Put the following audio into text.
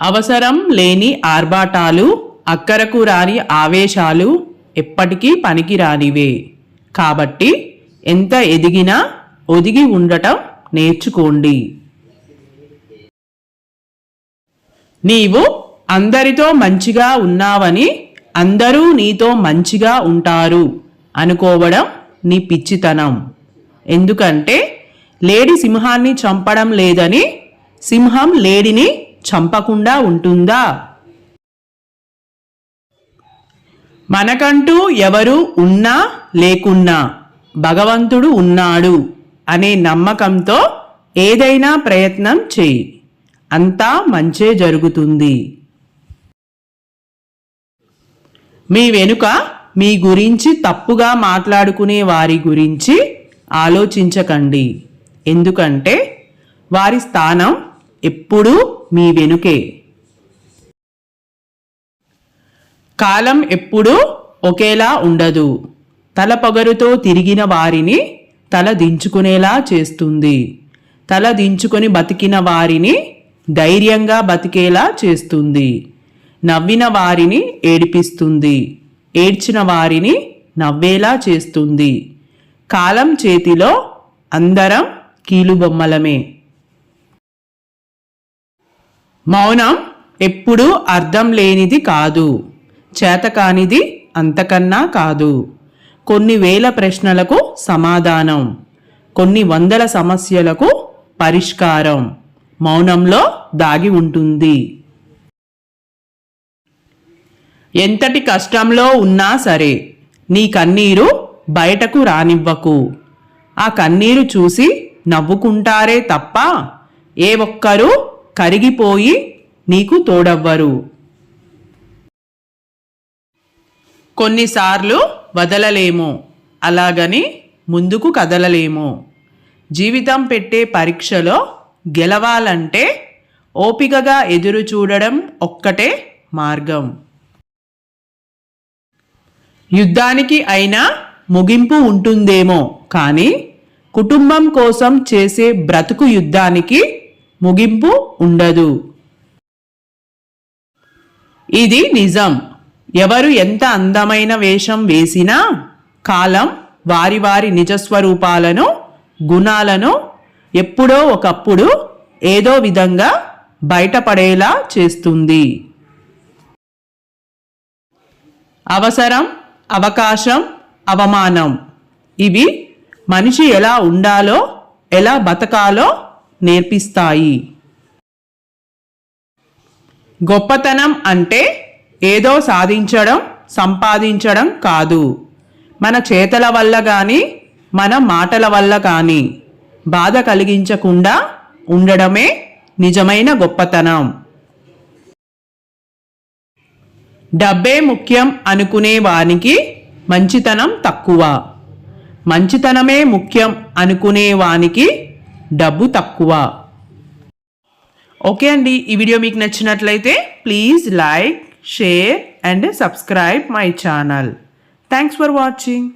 అవసరం లేని ఆర్భాటాలు, అక్కరకు రాని ఆవేశాలు ఎప్పటికీ పనికిరానివే. కాబట్టి ఎంత ఎదిగినా ఒదిగి ఉండటం నేర్చుకోండి. నీవు అందరితో మంచిగా ఉన్నావని అందరూ నీతో మంచిగా ఉంటారు అనుకోవడం నీ పిచ్చితనం. ఎందుకంటే లేడి సింహాన్ని చంపడం లేదని సింహం లేడిని చంపకుండా ఉంటుందా? మనకంటూ ఎవరు ఉన్నా లేకున్నా భగవంతుడు ఉన్నాడు అనే నమ్మకంతో ఏదైనా ప్రయత్నం చేయి. అంతా మంచే జరుగుతుంది. మీ వెనుక మీ గురించి తప్పుగా మాట్లాడుకునే వారి గురించి ఆలోచించకండి. ఎందుకంటే వారి స్థానం ఎప్పుడూ మీ వెనుకే. కాలం ఎప్పుడూ ఒకేలా ఉండదు. తల పొగరుతో తిరిగిన వారిని తల దించుకునేలా చేస్తుంది. తల దించుకొని బతికిన వారిని ధైర్యంగా బతికేలా చేస్తుంది. నవ్విన వారిని ఏడిపిస్తుంది. ఏడ్చిన వారిని నవ్వేలా చేస్తుంది. కాలం చేతిలో అందరం కీలుబొమ్మలమే. మౌనం ఎప్పుడూ అర్థం లేనిది కాదు, చేతకానిది అంతకన్నా కాదు. కొన్ని వేల ప్రశ్నలకు సమాధానం, కొన్ని వందల సమస్యలకు పరిష్కారం మౌనంలో దాగి ఉంటుంది. ఎంతటి కష్టంలో ఉన్నా సరే నీ కన్నీరు బయటకు రానివ్వకు. ఆ కన్నీరు చూసి నవ్వుకుంటారే తప్ప ఏ ఒక్కరూ కరిగిపోయి నీకు తోడవ్వరు. కొన్నిసార్లు వదలలేము, అలాగని ముందుకు కదలలేము. జీవితం పెట్టే పరీక్షలో గెలవాలంటే ఓపికగా ఎదురు చూడడం ఒక్కటే మార్గం. యుద్ధానికి అయినా ముగింపు ఉంటుందేమో కానీ కుటుంబం కోసం చేసే బ్రతుకు యుద్ధానికి ముగింపు ఉండదు. ఇది నిజం. ఎవరు ఎంత అందమైన వేషం వేసినా కాలం వారి వారి నిజస్వరూపాలను, గుణాలను ఎప్పుడో ఒకప్పుడు ఏదో విధంగా బయటపడేలా చేస్తుంది. అవసరం, అవకాశం, అవమానం ఇవి మనిషి ఎలా ఉండాలో, ఎలా బతకాలో నేర్పిస్తాయి. గొప్పతనం అంటే ఏదో సాధించడం, సంపాదించడం కాదు. మన చేతల వల్ల కానీ, మన మాటల వల్ల కానీ బాధ కలిగించకుండా ఉండడమే నిజమైన గొప్పతనం. డబ్బే ముఖ్యం అనుకునే వానికి మంచితనం తక్కువ. మంచితనమే ముఖ్యం అనుకునే వానికి డబ్బు తక్కువ. ఓకే అండి, ఈ వీడియో మీకు నచ్చినట్లయితే please like, share and subscribe my channel. Thanks for watching.